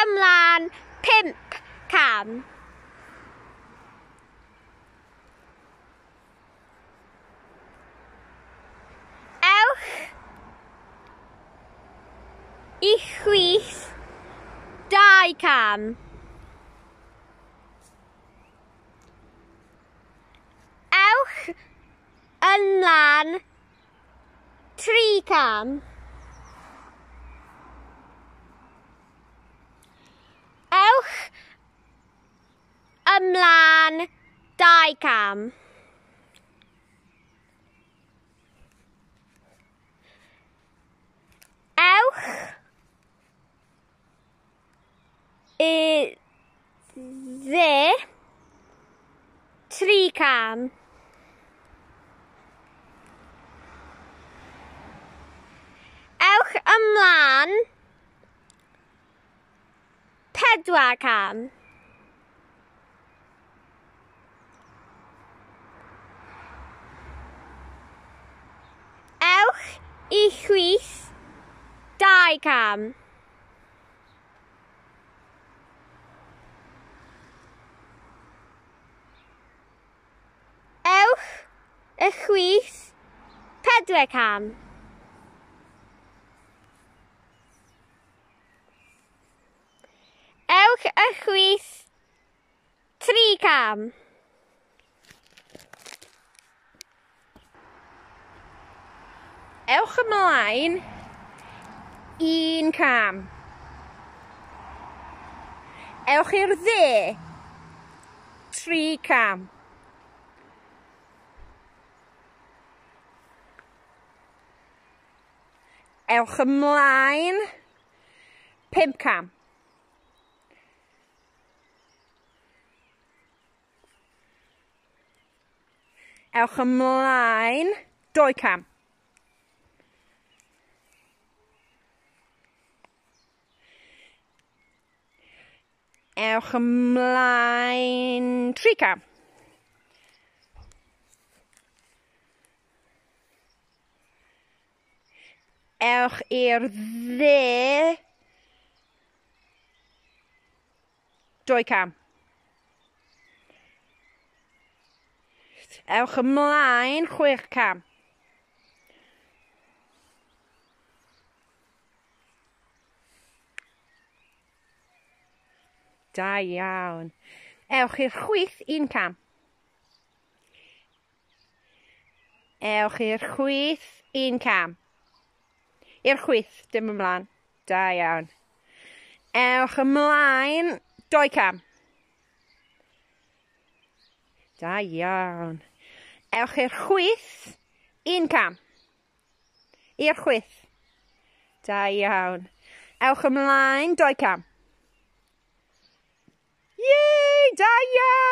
ymlaen 5 cam. Ewch i chwith 2 cam. Ewch ymlaen 3 cam. Ewch ymlaen 2 cam. Ewch iddi 3 cam. Ewch ymlaen 4 cam. Ewch i chwith 2 cam. Ewch y chwith 4 cam. Ewch y chwith 3 cam. Ewch ymlaen 1 cam. Ewch i'r dde 3 cam. Ewch ymlaen 5 cam. Ewch ymlaen 2 cam. Ewch ymlaen 3 cam. Ewch i'r dde 2 cam. Ewch ymlaen 6 cam. Da iawn. Ewch i'r chwith 1 cam. Ewch i'r chwith 1 cam. I'r chwith, dim ymlaen. Da iawn. Ewch ymlaen 2 cam. Da iawn. Ewch i'r chwith 1 cam. I'r chwith. Da iawn. Ewch ymlaen 2 cam. Yay! Da iawn!